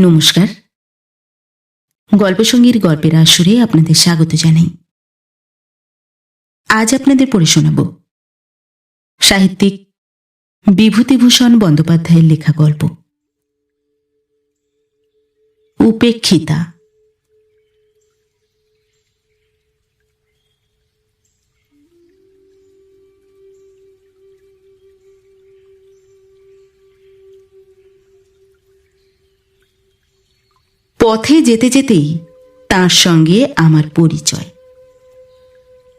নমস্কার। গল্পসঙ্গীর গল্পের আসরে আপনাদের স্বাগত জানাই। আজ আপনাদের পড়ে শোনাব সাহিত্যিক বিভূতিভূষণ বন্দ্যোপাধ্যায়ের লেখা গল্প উপেক্ষিতা। পথে যেতে যেতেই তাঁর সঙ্গে আমার পরিচয়।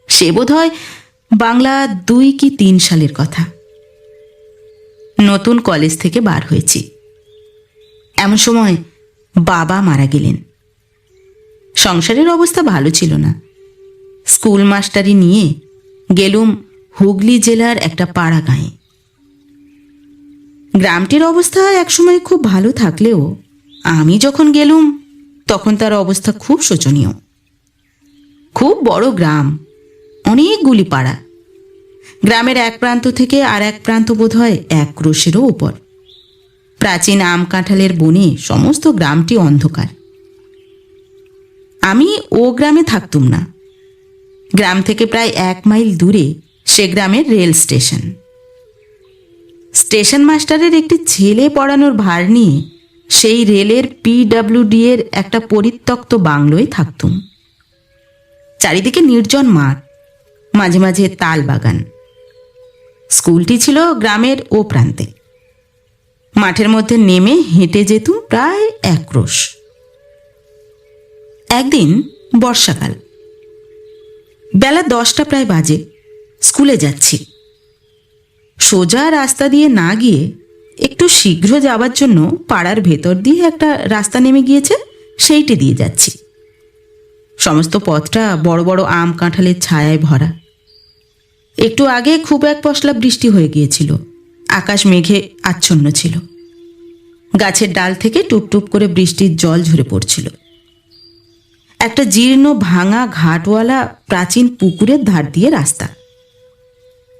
সে বোধহয় বাংলা ২ কি ৩ সালের কথা। নতুন কলেজ থেকে বার হয়েছি। এমন সময় বাবা মারা গেলেন। সংসারের অবস্থা ভালো ছিল না। স্কুল মাস্টারি নিয়ে গেলুম হুগলি জেলার একটা পাড়া গাঁয়ে। গ্রামটির অবস্থা একসময় খুব ভালো থাকলেও আমি যখন গেলুম তখন তার অবস্থা খুব শোচনীয়। খুব বড় গ্রাম, অনেকগুলি পাড়া। গ্রামের এক প্রান্ত থেকে আর এক প্রান্ত বোধহয় ১ ক্রোশেরও উপর। প্রাচীন আম কাঁঠালের বনে সমস্ত গ্রামটি অন্ধকার। আমি ও গ্রামে থাকতুম না। গ্রাম থেকে প্রায় ১ মাইল দূরে সে গ্রামের রেল স্টেশন। স্টেশন মাস্টারের একটি ছেলে পড়ানোর ভার নিয়ে সেই রেলের PWD এর একটা পরিত্যক্ত বাংলোয় থাকতুম। চারিদিকে নির্জন মাঠ, মাঝে মাঝে তাল বাগান। স্কুলটি ছিল গ্রামের ও প্রান্তে। মাঠের মধ্যে নেমে হেঁটে যেতুম প্রায় ১ ক্রোশ। একদিন বর্ষাকাল, বেলা ১০টা প্রায় বাজে। স্কুলে যাচ্ছি। সোজা রাস্তা দিয়ে না গিয়ে একটু শীঘ্র যাবার জন্য পাড়ার ভেতর দিয়ে একটা রাস্তা নেমে গিয়েছে, সেইটি দিয়ে যাচ্ছি। সমস্ত পথটা বড় বড় আম কাঁঠালের ছায়ায় ভরা। একটু আগে খুব এক পশলা বৃষ্টি হয়ে গিয়েছিল। আকাশ মেঘে আচ্ছন্ন ছিল। গাছের ডাল থেকে টুপটুপ করে বৃষ্টির জল ঝরে পড়ছিল। একটা জীর্ণ ভাঙা ঘাটওয়ালা প্রাচীন পুকুরের ধার দিয়ে রাস্তা।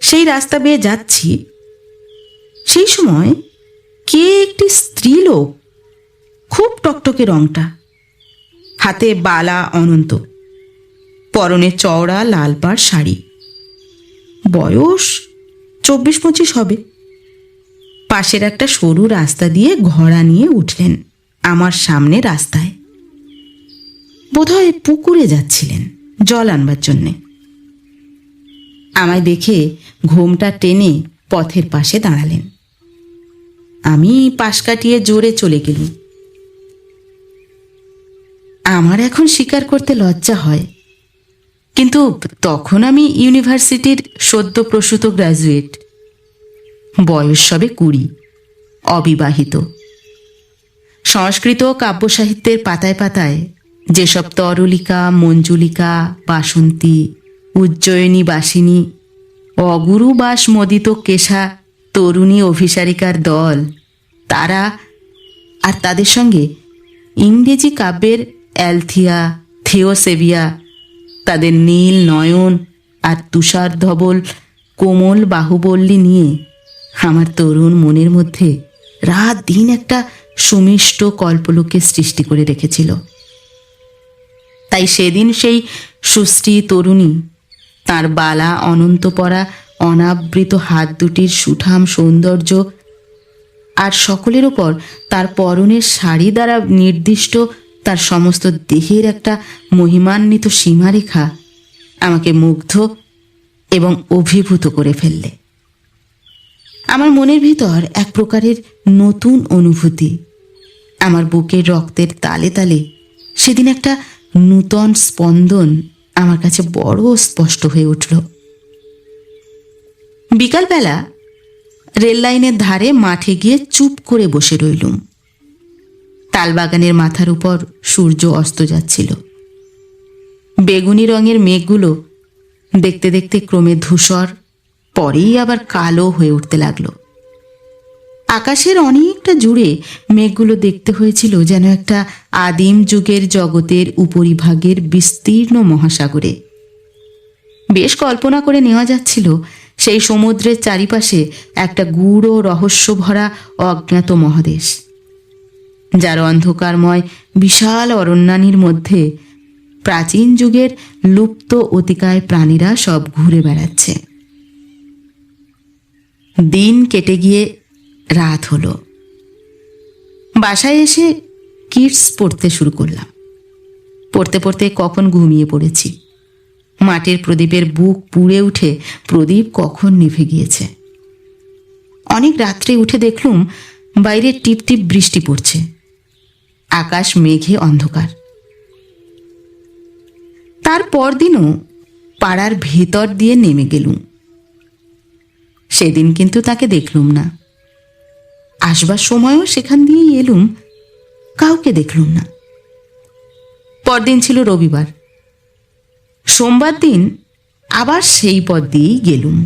সেই রাস্তা বেয়ে যাচ্ছি। সেই সময় কে একটি স্ত্রীলোক, খুব টকটকে রংটা, হাতে বালা অনন্ত, পরনে চওড়া লাল পাড় শাড়ি, বয়স ২৪-২৫ হবে। পাশের একটা সরু রাস্তা দিয়ে ঘোড়া নিয়ে উঠলেন আমার সামনে রাস্তায়। বোধহয় পুকুরে যাচ্ছিলেন জল আনবার জন্যে। আমায় দেখে ঘোমটা টেনে পথের পাশে দাঁড়ালেন। আমি পাশ কাটিয়ে জোরে চলে গেলুম। আমার এখন স্বীকার করতে লজ্জা হয়, কিন্তু তখন আমি ইউনিভার্সিটির সদ্য প্রসূত গ্র্যাজুয়েট। বয়স সবে ২০, অবিবাহিত। সংস্কৃত কাব্য সাহিত্যের পাতায় পাতায় যেসব তরলিকা, মঞ্জুলিকা, বাসন্তী, উজ্জয়িনী বাসিনী, অগুরু বাস মদিত কেশা তরুণী অভিসারিকার দল, তারা আর তাদের সঙ্গে ইংরেজি কাব্যের অ্যালথিয়া, থেওসেবিয়া, তাদের নীল নয়ন আর তুষার ধবল কোমল বাহুবল্লী নিয়ে আমার তরুণ মনের মধ্যে রাত দিন একটা সুমিষ্ট কল্পলোকের সৃষ্টি করে রেখেছিল। তাই সেদিন সেই সুশ্রী তরুণী, তার বালা অনন্ত পরা অনাবৃত হাত দুটির সুঠাম সৌন্দর্য আর সকলের ওপর তার পরনের শাড়ি দ্বারা নির্দিষ্ট তার সমস্ত দেহের একটা মহিমান্বিত সীমারেখা আমাকে মুগ্ধ এবং অভিভূত করে ফেললে। আমার মনের ভিতর এক প্রকারের নতুন অনুভূতি, আমার বুকের রক্তের তালে তালে সেদিন একটা নূতন স্পন্দন আমার কাছে বড় স্পষ্ট হয়ে উঠল। বিকালবেলা রেল লাইনের ধারে মাঠে গিয়ে চুপ করে বসে রইলুম। তালবাগানের মাথার উপর সূর্য অস্ত যাচ্ছিল। বেগুনি রঙের মেঘগুলো দেখতে দেখতে ক্রমে ধূসর, পরেই আবার কালো হয়ে উঠতে লাগলো। আকাশের অনেকটা জুড়ে মেঘগুলো দেখতে হয়েছিল যেন একটা আদিম যুগের জগতের উপরিভাগের বিস্তীর্ণ মহাসাগরে। বেশ কল্পনা করে নেওয়া যাচ্ছিল সেই সমুদ্রের চারিপাশে একটা গূঢ় রহস্য ভরা অজ্ঞাত মহাদেশ। যার অন্ধকারময় বিশাল অরণ্যানীর মধ্যে প্রাচীন যুগের লুপ্ত অতিকায় প্রাণীরা সব ঘুরে বেড়াচ্ছে। দিন কেটে গিয়ে রাত হলো। বাসায় এসে কিডস পড়তে শুরু করলাম। পড়তে পড়তে কখন ঘুমিয়ে পড়েছি। মাটির প্রদীপের বুক পুড়ে উঠে প্রদীপ কখন নিভে গিয়েছে। অনেক রাত্রে উঠে দেখলুম বাইরে টিপ টিপ বৃষ্টি পড়ছে, আকাশ মেঘে অন্ধকার। তার পরদিনও পাড়ার ভেতর দিয়ে নেমে গেলুম। সেদিন কিন্তু তাকে দেখলুম না। আসবার সময়ও সেখান দিয়েই এলুম, কাউকে দেখলুম না। পরদিন ছিল রবিবার। সোমবার দিন আবার সেই পথ দিয়েই গেলুম।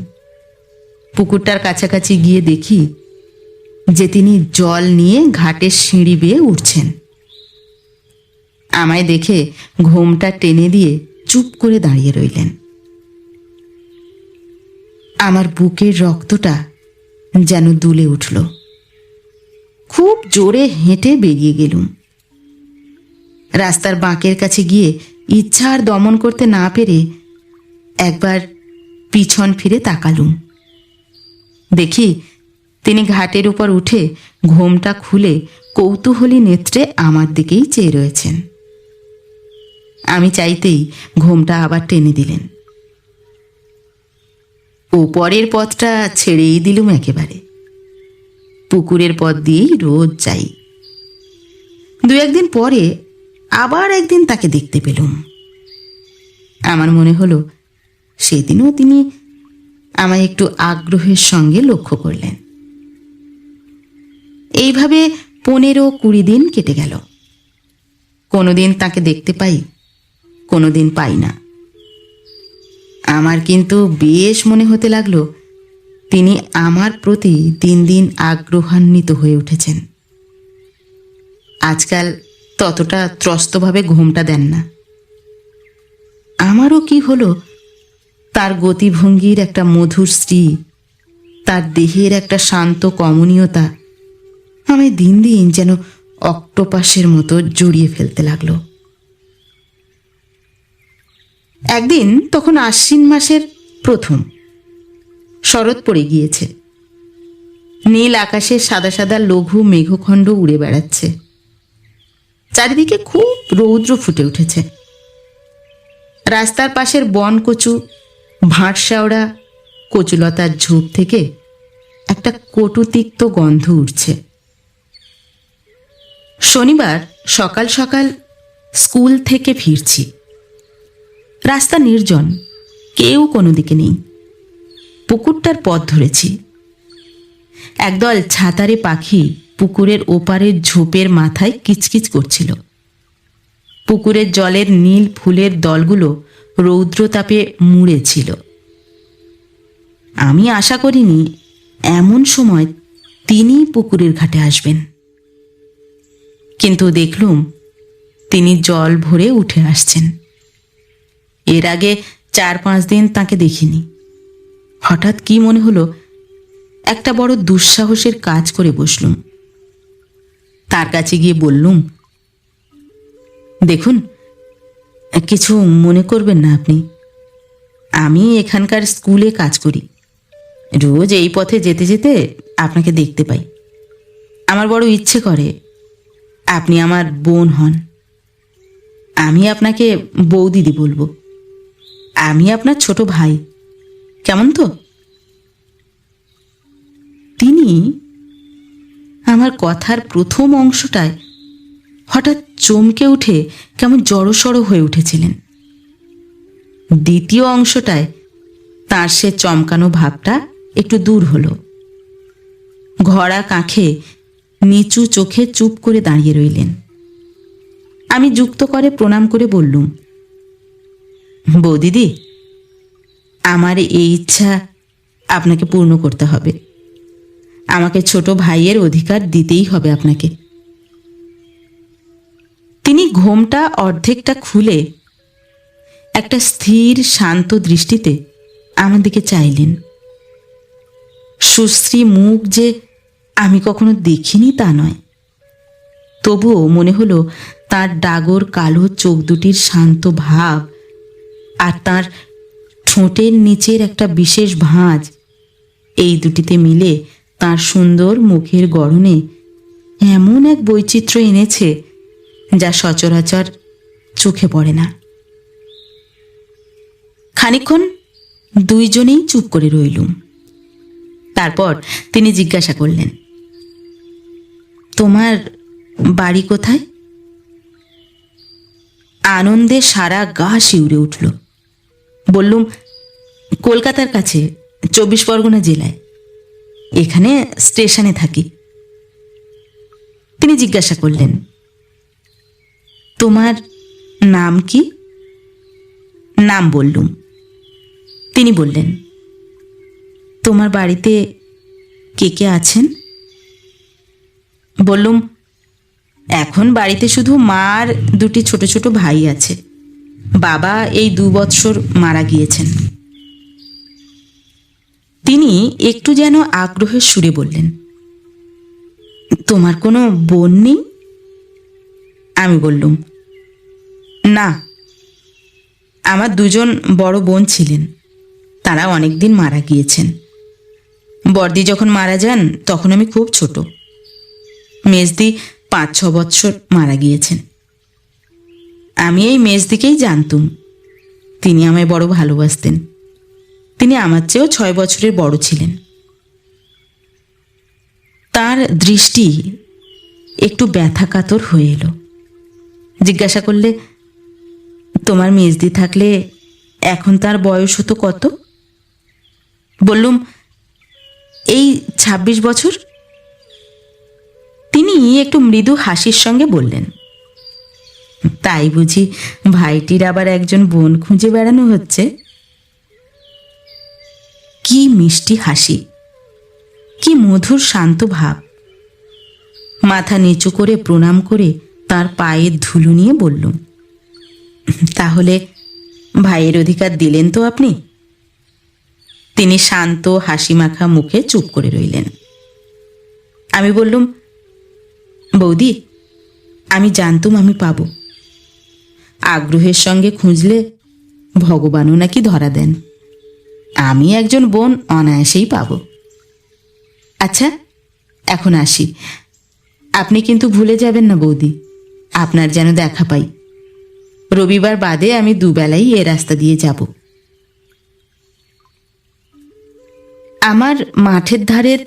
পুকুরটার কাছাকাছি গিয়ে দেখি যে তিনি জল নিয়ে ঘাটের সিঁড়ি বেয়ে উঠছেন। আমায় দেখে ঘোমটা টেনে দিয়ে চুপ করে দাঁড়িয়ে রইলেন। আমার বুকের রক্তটা যেন দুলে উঠল। খুব জোরে হেঁটে বেরিয়ে গেলুম। রাস্তার বাঁকের কাছে গিয়ে ইচ্ছা আর দমন করতে না পেরে একবার পিছন ফিরে তাকালুম। দেখি তিনি ঘাটের উপর উঠে ঘোমটা খুলে কৌতূহলী নেত্রে আমার দিকেই চেয়ে রয়েছেন। আমি চাইতেই ঘোমটা আবার টেনে দিলেন। ওপরের পথটা ছেড়েই দিলুম একেবারে। পুকুরের পথ দিয়েই রোজ যাই। দু একদিন পরে আবার একদিন তাকে দেখতে পেলুম। আমার মনে হলো সেদিনও তিনি আমায় একটু আগ্রহের সঙ্গে লক্ষ্য করলেন। এইভাবে 15-20 দিন কেটে গেল। কোনোদিন তাকে দেখতে পাই, কোনোদিন পাই না। আমার কিন্তু বেশ মনে হতে লাগলো তিনি আমার প্রতি দিন দিন আগ্রহান্বিত হয়ে উঠেছেন। আজকাল ততটা ত্রস্তভাবে ঘোমটা দেন না। আমারও কি হলো, তার গতিভঙ্গির একটা মধুর স্ত্রী, তার দেহের একটা শান্ত কমনীয়তা আমি দিন দিন যেন অক্টোপাসের মতো জড়িয়ে ফেলতে লাগলো। একদিন তখন আশ্বিন মাসের প্রথম, শরৎ পড়ে গিয়েছে। নীল আকাশে সাদা সাদা লঘু মেঘখণ্ড উড়ে বেড়াচ্ছে। চারিদিকে খুব রৌদ্র ফুটে উঠেছে। রাস্তার পাশের বনকচু, ভাঁটশাওড়া, কচুলতার ঝোপ থেকে একটা কটুতিক্ত গন্ধ উঠছে। শনিবার সকাল সকাল স্কুল থেকে ফিরছি। রাস্তা নির্জন, কেউ কোনো দিকে নেই। পুকুরটার পথ ধরেছি। একদল ছাতারে পাখি পুকুরের ওপারের ঝোপের মাথায় কিচকিচ করছিল। পুকুরের জলের নীল ফুলের দলগুলো রৌদ্রতাপে মুড়ে ছিল। আমি আশা করিনি এমন সময় তিনি পুকুরের ঘাটে আসবেন, কিন্তু দেখলুম তিনি জল ভরে উঠে আসছেন। এর আগে 4-5 দিন তাকে দেখিনি। হঠাৎ কি মনে হলো, একটা বড় দুঃসাহসের কাজ করে বসলুম। তার কাছে গিয়ে বললুম, দেখুন, কিছু মনে করবেন না আপনি। আমি এখানকার স্কুলে কাজ করি। রোজ এই পথে যেতে যেতে আপনাকে দেখতে পাই। আমার বড় ইচ্ছে করে আপনি আমার বোন হন। আমি আপনাকে বৌদিদি বলবো। আমি আপনার ছোট ভাই, কেমন তো? তিনি আমার কথার প্রথম অংশটায় হঠাৎ চমকে উঠে কেমন জড়সড় হয়ে উঠেছিলেন। দ্বিতীয় অংশটায় তার সে চমকানো ভাবটা একটু দূর হলো। ঘোড়া কাঁখে নিচু চোখে চুপ করে দাঁড়িয়ে রইলেন। আমি যুক্ত করে প্রণাম করে বললুম, বৌদিদি, আমার এই ইচ্ছা আপনাকে পূর্ণ করতে হবে। আমাকে ছোট ভাইয়ের অধিকার দিতেই হবে আপনাকে। তিনি ঘোমটা অর্ধেকটা খুলে একটা স্থির শান্ত দৃষ্টিতে আমার দিকে চাইলেন। সুশ্রী মুখ যে আমি কখনো দেখিনি তা নয়, তবুও মনে হলো তার ডাগর কালো চোখ দুটির শান্ত ভাব আর তার ঠোঁটের নিচের একটা বিশেষ ভাঁজ, এই দুটিতে মিলে তার সুন্দর মুখের গড়নে এমন এক বৈচিত্র্য এনেছে যা সচরাচর চোখে পড়ে না। খানিকক্ষণ দুইজনেই চুপ করে রইলুম। তারপর তিনি জিজ্ঞাসা করলেন, তোমার বাড়ি কোথায়? আনন্দে সারা গা শিউরে উঠল। বললুম, কলকাতার কাছে, 24 পরগনা জেলায়। এখানে স্টেশনে থাকি। তিনি জিজ্ঞাসা করলেন, তোমার নাম কি? নাম বললুম। তিনি বললেন, তোমার বাড়িতে কে কে আছেন? বললুম, এখন বাড়িতে শুধু মা আর দুটি ছোট ছোট ভাই আছে। বাবা এই 2 বৎসর মারা গিয়েছেন। তিনি একটু যেন আগ্রহের সুরে বললেন, তোমার কোনো বোন নেই? আমি বললুম, না, আমার 2জন বড় বোন ছিলেন, তারা অনেকদিন মারা গিয়েছেন। বড়দি যখন মারা যান তখন আমি খুব ছোট। মেজদি 5-6 বৎসর মারা গিয়েছেন। আমি এই মেজদিকেই জানতুম। তিনি আমায় বড় ভালোবাসতেন। তিনি আমার চেয়েও 6 বছরের বড় ছিলেন। তার দৃষ্টি একটু ব্যথাকাতর হয়ে এলো। জিজ্ঞাসা করলে, তোমার মেজদি থাকলে এখন তার বয়স হতো কত? বললুম, এই 26 বছর। তিনি একটু মৃদু হাসির সঙ্গে বললেন, তাই বুঝি ভাইটির আবার একজন বোন খুঁজে বেড়ানো হচ্ছে? কি মিষ্টি হাসি, কি মধুর শান্ত ভাব। মাথা নিচু করে প্রণাম করে তার পায়ের ধুলো নিয়ে বললুম, তাহলে ভাইয়ের অধিকার দিলেন তো আপনি? তিনি শান্ত হাসি মাখা মুখে চুপ করে রইলেন। আমি বললুম, বৌদি, আমি জানতুম আমি পাব। আগ্রহের সঙ্গে খুঁজলে ভগবানও নাকি ধরা দেন। আমি একজন বোন অনায়াসেই পাব। আচ্ছা, এখন আসি। আপনি কিন্তু ভুলে যাবেন না বৌদি, আপনার যেন দেখা পাই। রবিবার বাদে আমি 2 বেলাই এ রাস্তা দিয়ে যাব। আমার মাঠের ধারের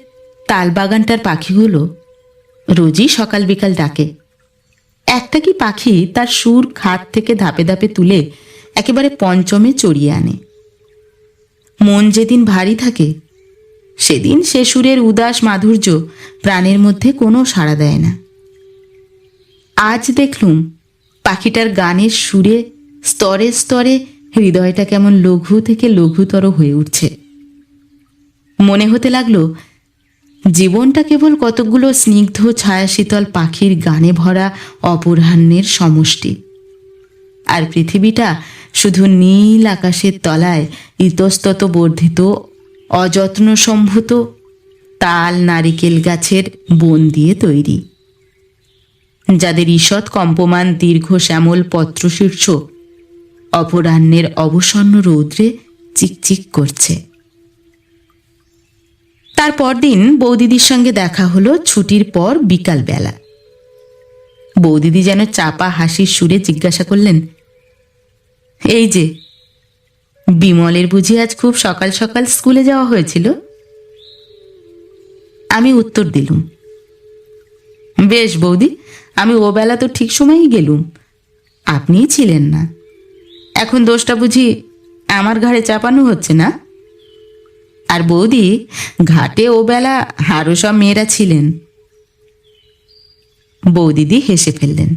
তালবাগানটার পাখিগুলো রোজই সকাল বিকাল ডাকে। একটা কি পাখি তার সুর খাট থেকে ধাপে ধাপে তুলে একেবারে পঞ্চমে চড়িয়ে আনে। মন যেদিন ভারী থাকে সেদিন সে সুরের উদাস মাধুর্য প্রাণের মধ্যে কোনো সাড়া দেয় না। আজ দেখলুম পাখিটার গানের সুরে স্তরে স্তরে হৃদয়টা কেমন লঘু থেকে লঘুতর হয়ে উঠছে। মনে হতে লাগলো জীবনটা কেবল কতকগুলো স্নিগ্ধ ছায়াশীতল পাখির গানে ভরা অপরাহ্নের সমষ্টি, আর পৃথিবীটা শুধু নীল আকাশের তলায় ইতস্তত বর্ধিত অযত্ন সম্ভূত তাল নারিকেল গাছের বন দিয়ে তৈরি, যাদের ঈষৎ কম্পমান দীর্ঘ শ্যামল পত্রশীর্ষ অপরাহ্নের অবসন্ন রৌদ্রে চিকচিক করছে। তার পরদিন বৌদিদির সঙ্গে দেখা হলো ছুটির পর বিকালবেলা। বৌদিদি যেন চাপা হাসির সুরে জিজ্ঞাসা করলেন, এই যে বিমলের বুঝি আজ খুব সকাল সকাল স্কুলে যাওয়া হয়েছিল? আমি উত্তর দিলুম, বেশ বৌদি, আমি ও বেলা তো ঠিক সময়ই গেলুম, আপনিই ছিলেন না। এখন দোষটা বুঝি আমার ঘাড়ে চাপানো হচ্ছে না? আর বৌদি, ঘাটে ও বেলা আরও সব মেয়েরা ছিলেন। বৌদিদি হেসে ফেললেন,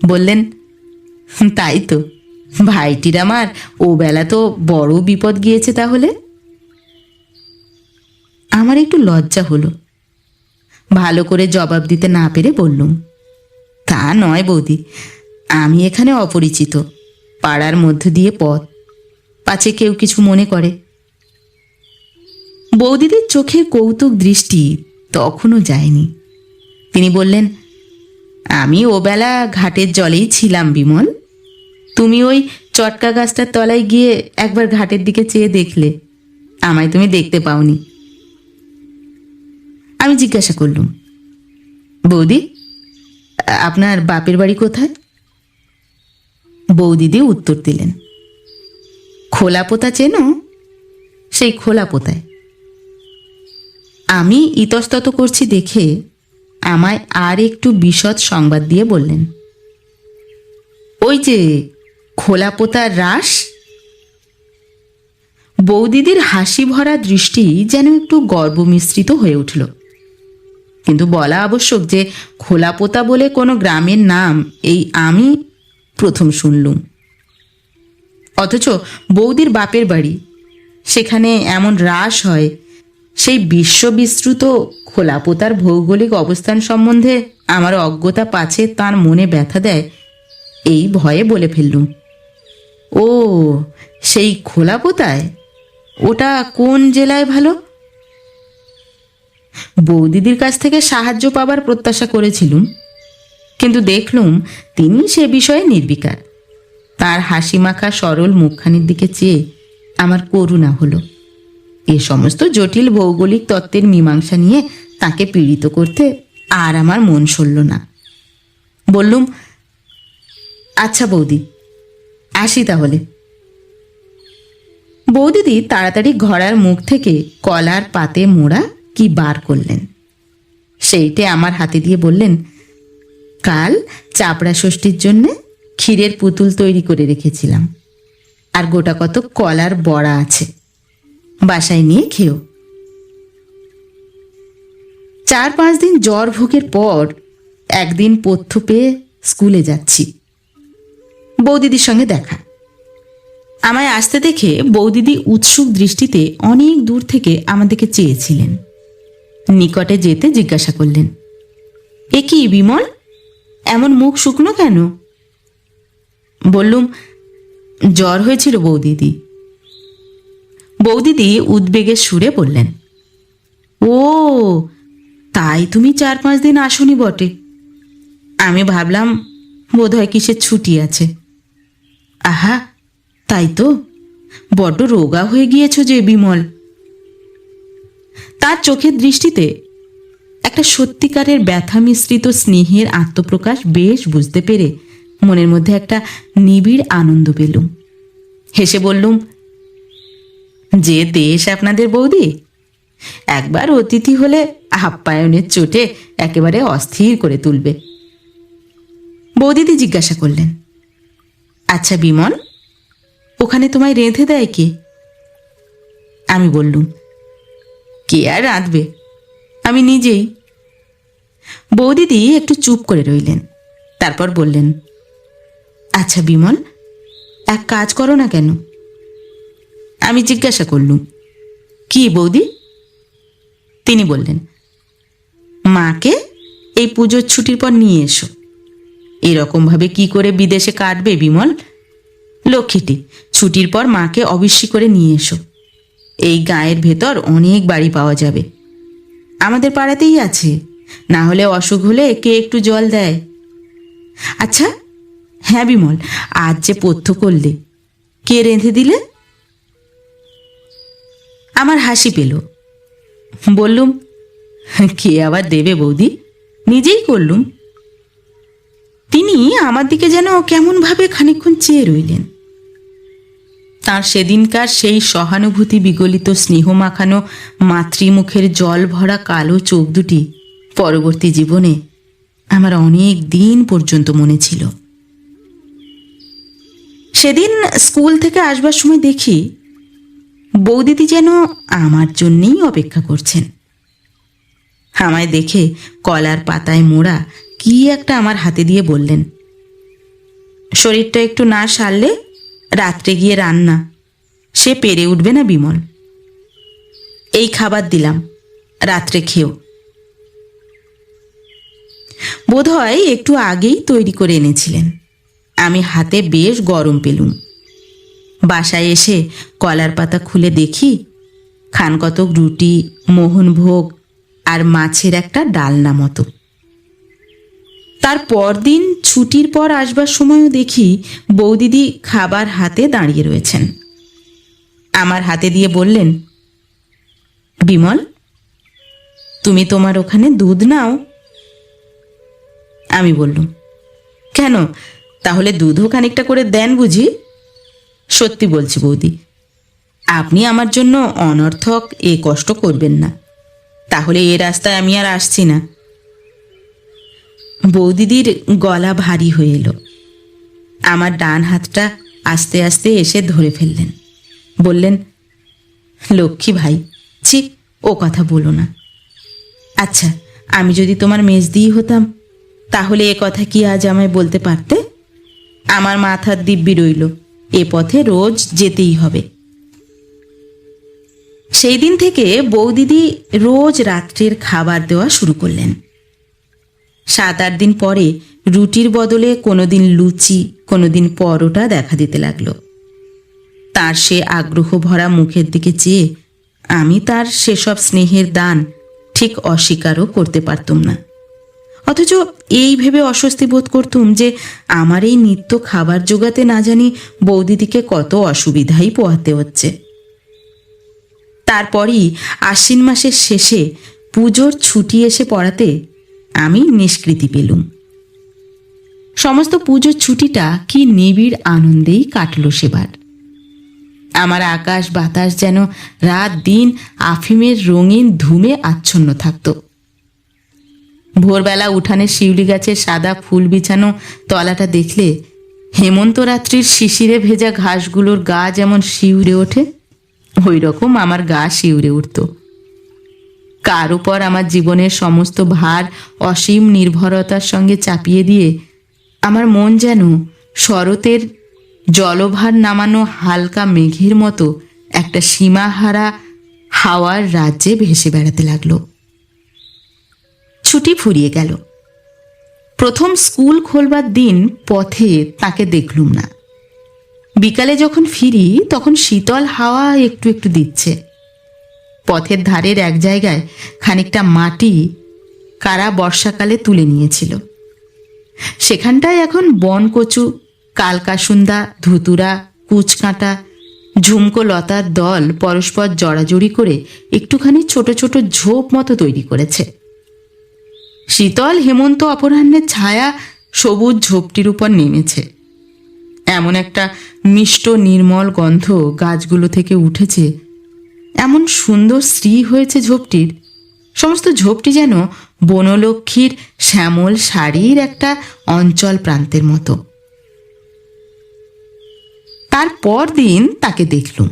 বললেন, তাই তো, ভাইটির আমার ও বেলা তো বড় বিপদ গিয়েছে তাহলে। আমার একটু লজ্জা হলো। ভালো করে জবাব দিতে না পেরে বললুম, তা নয় বৌদি, আমি এখানে অপরিচিত, পাড়ার মধ্য দিয়ে পথ, পাছে কেউ কিছু মনে করে। বৌদিদির চোখের কৌতুক দৃষ্টি তখনও যায়নি। তিনি বললেন, আমি ওবেলা ঘাটের জলেই ছিলাম বিমল। তুমি ওই চটকা গাছটার তলায় গিয়ে একবার ঘাটের দিকে চেয়ে দেখলে, আমায় তুমি দেখতে পাওনি। আমি জিজ্ঞাসা করলুম, বৌদি, আপনার বাপের বাড়ি কোথায়? বৌদিদি উত্তর দিলেন, খোলাপোতা চেনো? সেই খোলাপোতায়। আমি ইতস্তত করছি দেখে আমায় আর একটু বিশদ সংবাদ দিয়ে বললেন, ওই যে খোলাপোতার রাস। বৌদিদির হাসি ভরা দৃষ্টি যেন একটু গর্বমিশ্রিত হয়ে উঠল। কিন্তু বলা আবশ্যক যে খোলাপোতা বলে কোনো গ্রামের নাম এই আমি প্রথম শুনলুম। অথচ বৌদির বাপের বাড়ি, সেখানে এমন রাস হয়, সেই বিশ্ববিশ্রুত খোলাপোতার ভৌগোলিক অবস্থান সম্বন্ধে আমার অজ্ঞতা পাছে তার মনে ব্যথা দেয়, এই ভয়ে বলে ফেললুম, ও সেই খোলাপোতায়? ওটা কোন জেলায় ভালো? বৌদিদির কাছ থেকে সাহায্য পাবার প্রত্যাশা করেছিলুম, কিন্তু দেখলুম তিনি সে বিষয়ে নির্বিকার। তার হাসিমাখা সরল মুখখানির দিকে চেয়ে আমার করুণা হলো। এ সমস্ত জটিল ভৌগোলিক তত্ত্বের মীমাংসা নিয়ে তাকে পীড়িত করতে আর আমার মন সরল না। বললুম, আচ্ছা বৌদি, আসি তাহলে। বৌদিদি তাড়াতাড়ি ঘড়ার মুখ থেকে কলার পাতে মোড়া কি বার করলেন, সেইটে আমার হাতে দিয়ে বললেন, কাল চাপড়া ষষ্ঠীর জন্যে ক্ষীরের পুতুল তৈরি করে রেখেছিলাম, আর গোটা কত কলার বড়া আছে, বাসায় নিয়ে খেও। 4-5 দিন জ্বর ভোগের পর একদিন পথ্য পেয়ে স্কুলে যাচ্ছি। বৌদিদির সঙ্গে দেখা। আমায় আসতে দেখে বৌদিদি উৎসুক দৃষ্টিতে অনেক দূর থেকে আমাদেরকে চেয়েছিলেন। নিকটে যেতে জিজ্ঞাসা করলেন, এ কি বিমল, এমন মুখ শুকনো কেন? বললুম, জ্বর হয়েছিল বৌদিদি। বৌদিদি উদ্বেগের সুরে বললেন, ও তাই তুমি 4-5 দিন আসনি বটে। আমি ভাবলাম বোধহয় কিসের ছুটি আছে। আহা, তাই তো, বড্ড রোগা হয়ে গিয়েছ যে বিমল। তার চোখের দৃষ্টিতে একটা সত্যিকারের ব্যথা মিশ্রিত স্নেহের আত্মপ্রকাশ বেশ বুঝতে পেরে মনের মধ্যে একটা নিবিড় আনন্দ পেলুম। হেসে বললুম, যে দেশ আপনাদের বৌদি, একবার অতিথি হলে আপ্যায়নের চোটে একেবারে অস্থির করে তুলবে। বৌদিদি জিজ্ঞাসা করলেন, আচ্ছা বিমল, ওখানে তোমায় রেঁধে দেয় কে? আমি বললুম, কে আর রাঁধবে, আমি নিজেই। বৌদিদি একটু চুপ করে রইলেন, তারপর বললেন, আচ্ছা বিমল, এক কাজ করো না কেন? আমি জিজ্ঞাসা করলুম, কি বৌদি? তিনি বললেন, মাকে এই পুজোর ছুটির পর নিয়ে এসো। এরকমভাবে কি করে বিদেশে কাটবে বিমল? লক্ষ্মীটি, ছুটির পর মাকে অবশ্যই করে নিয়ে এসো। এই গাঁয়ের ভেতর অনেক বাড়ি পাওয়া যাবে, আমাদের পাড়াতেই আছে। না হলে অসুখ হলে কে একটু জল দেয়? আচ্ছা হ্যাঁ বিমল, আজ যে পথ্য করলে, কে রেঁধে দিলে? আমার হাসি পেল। বললুম, কে আবার দেবে বৌদি, নিজেই করলুম। তিনি আমার দিকে যেন কেমনভাবে খানিকক্ষণ চেয়ে রইলেন। তাঁর সেদিনকার সেই সহানুভূতি বিগলিত স্নেহ মাখানো মাতৃমুখের জল ভরা কালো চোখ দুটি পরবর্তী জীবনে আমার অনেক দিন পর্যন্ত মনে ছিল। সেদিন স্কুল থেকে আসবার সময় দেখি বৌদিদি যেন আমার জন্যেই অপেক্ষা করছেন। আমায় দেখে কলার পাতায় মোড়া কি একটা আমার হাতে দিয়ে বললেন, শরীরটা একটু না সারলে রাত্রে গিয়ে রান্না, সে পেরে উঠবে না বিমল। এই খাবার দিলাম, রাত্রে খেও। বোধহয় একটু আগেই তৈরি করে এনেছিলেন। আমি হাতে বেশ গরম পেলুম। বাসায় এসে কলার পাতা খুলে দেখি খানকতক রুটি, মোহনভোগ আর মাছের একটা ডালনা মতো। তার পরদিন ছুটির পর আসবার সময়ও দেখি বৌদিদি খাবার হাতে দাঁড়িয়ে রয়েছেন। আমার হাতে দিয়ে বললেন, বিমল, তুমি তোমার ওখানে দুধ নাও? আমি বললুম, কেন, তাহলে দুধও খানিকটা করে দেন বুঝি? সত্যি বলছি বৌদি, আপনি আমার জন্য অনর্থক এ কষ্ট করবেন না, তাহলে এ রাস্তায় আমি আর আসছি না। বৌদিদির গলা ভারী হয়ে এলো। আমার ডান হাতটা আস্তে আস্তে এসে ধরে ফেললেন। বললেন, লক্ষ্মী ভাই, ছি, ও কথা বলো না। আচ্ছা, আমি যদি তোমার মেজদিই হতাম, তাহলে এ কথা কি আজ আমায় বলতে পারতে? আমার মাথার দিব্যি রইল, এ পথে রোজ যেতেই হবে। সেই দিন থেকে বৌদিদি রোজ রাত্রের খাবার দেওয়া শুরু করলেন। 7-8 দিন পরে রুটির বদলে কোনোদিন লুচি, কোনোদিন পরোটা দেখা দিতে লাগলো। তার সে আগ্রহ ভরা মুখের দিকে চেয়ে আমি তার সেসব স্নেহের দান ঠিক অস্বীকারও করতে পারতুম না। অথচ এই ভেবে অস্বস্তি বোধ করতুম যে আমার এই নিত্য খাবার জোগাতে না জানি বৌদিদিকে কত অসুবিধাই পোহাতে হচ্ছে। তারপরই আশ্বিন মাসের শেষে পুজোর ছুটি এসে পড়াতে আমি নিষ্কৃতি পেলুম। সমস্ত পুজোর ছুটিটা কি নিবিড় আনন্দেই কাটল সেবার। আমার আকাশ বাতাস যেন রাত দিন আফিমের রঙিন ধুমে আচ্ছন্ন থাকত। ভোরবেলা উঠানের শিউলি গাছের সাদা ফুল বিছানো তলাটা দেখলে হেমন্ত রাত্রির শিশিরে ভেজা ঘাসগুলোর গা যেমন শিউরে ওঠে, ওই রকম আমার গা শিউরে উঠত। কার উপর আমার জীবনের সমস্ত ভার অসীম নির্ভরতার সঙ্গে চাপিয়ে দিয়ে আমার মন যেন শরতের জলভার নামানো হালকা মেঘের মতো একটা সীমাহারা হাওয়ার রাজ্যে ভেসে বেড়াতে লাগলো। ছুটি ফুরিয়ে গেল। প্রথম স্কুল খোলবার দিন পথে তাকে দেখলুম না। বিকালে যখন ফিরি তখন শীতল হাওয়া একটু একটু দিচ্ছে। পথের ধারের এক জায়গায় খানিকটা মাটি কারা বর্ষাকালে তুলে নিয়েছিল। সেখানটায় এখন বনকচু, কালকাসুন্দা, ধুতুরা, কুচকাঁটা, ঝুমকো লতার দল পরস্পর জড়াজড়ি করে একটুখানি ছোট ছোট ঝোপ মতো তৈরি করেছে। শীতল হেমন্ত অপরাহ্নের ছায়া সবুজ ঝোপটির উপর নেমেছে। এমন একটা মিষ্ট নির্মল গন্ধ গাছগুলো থেকে উঠেছে, এমন সুন্দর শ্রী হয়েছে ঝোপটির, সমস্ত ঝোপটি যেন বনলক্ষ্মীর শ্যামল শাড়ির একটা অঞ্চল প্রান্তের মতো। তারপর দিন তাকে দেখলুম।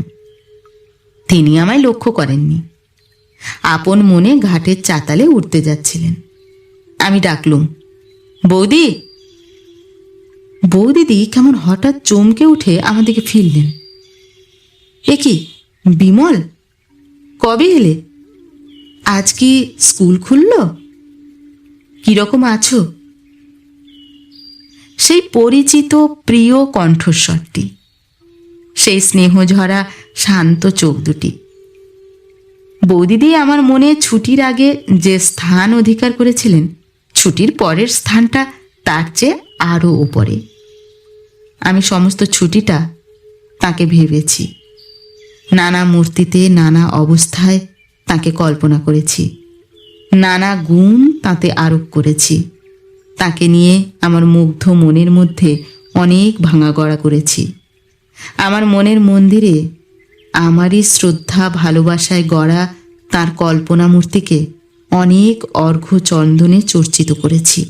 তিনি আমায় লক্ষ্য করেননি। আপন মনে ঘাটের চাতালে উঠতে যাচ্ছিলেন। আমি ডাকলুম, বৌদি। বৌদিদি কেমন হঠাৎ চমকে উঠে আমার দিকে ফিরলেন। এ কি বিমল, কবে এলে? আজ কি স্কুল খুলল? কিরকম আছো? সেই পরিচিত প্রিয় কণ্ঠস্বরটি, সেই স্নেহঝরা শান্ত চোখ দুটি। বৌদিদি আমার মনে ছুটির আগে যে স্থান অধিকার করেছিলেন, ছুটির পরের স্থানটা তার চেয়ে আরও ওপরে। আমি সমস্ত ছুটিটা তাকে ভেবেছি। নানা মূর্তিতে, নানা অবস্থায় তাকে কল্পনা করেছি, নানা গুণ তাতে আরোপ করেছি। তাকে নিয়ে আমার মুগ্ধ মনের মধ্যে অনেক ভাঙাগড়া করেছি। আমার মনের মন্দিরে আমারই শ্রদ্ধা ভালোবাসায় গড়া তার কল্পনা মূর্তিকে অনেক অর্ঘ্য চন্দনে চর্চিত করেছি।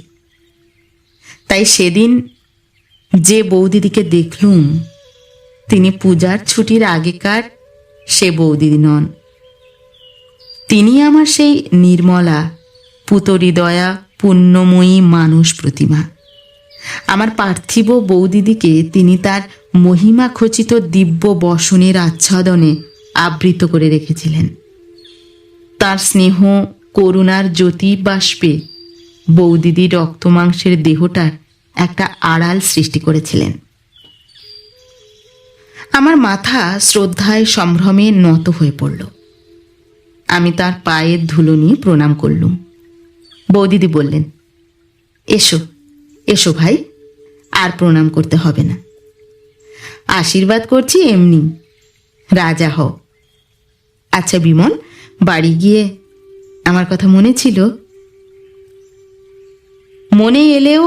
তাই সেদিন যে বৌদিদিকে দেখলুম, তিনি পূজার ছুটির আগেকার সে বৌদিদি নন। তিনি আমার সেই নির্মলা, পুতহৃদয়া, পুণ্যময়ী মানুষ প্রতিমা। আমার পার্থিব বৌদিদিকে তিনি তার মহিমা খচিত দিব্য বসনের আচ্ছাদনে আবৃত করে রেখেছিলেন। তার স্নেহ করুণার জ্যোতি বাষ্পে বৌদিদির রক্তমাংসের দেহটার একটা আড়াল সৃষ্টি করেছিলেন। আমার মাথা শ্রদ্ধায় সম্ভ্রমে নত হয়ে পড়ল। আমি তার পায়ের ধুলো নিয়ে প্রণাম করলুম। বৌদিদি বললেন, এসো, এসো ভাই, আর প্রণাম করতে হবে না, আশীর্বাদ করছি এমনি, রাজা হও। আচ্ছা বিমল, বাড়ি গিয়ে আমার কথা মনে ছিল? মনে এলেও